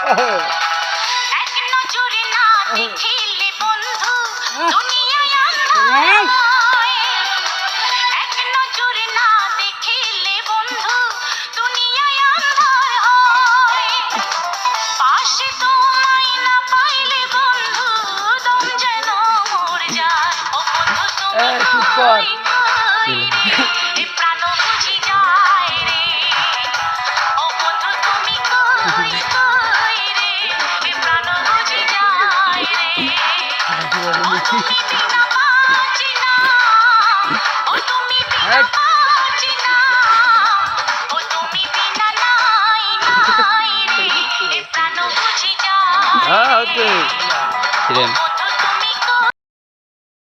এক নজরে না দেখিলে বন্ধু দুনিয়ায় আন্ধার হয়। এক নজরে না দেখিলে বন্ধু দুনিয়ায় আন্ধার হয়। পাশে তোমায় না পাইলে বন্ধু দম যেন মর যায়। ও বন্ধু তুমি কই কই রে, এ প্রাণ বুঝি যায় রে। ও বন্ধু তুমি কই কই রে, এ প্রাণ বুঝি যায় রে। ও তুমি বিনা বাঁচি না, ও তুমি বিনা বাঁচি না, ও তুমি বিনা নাই নাই রে, এ প্রাণ বুঝি যায় রে।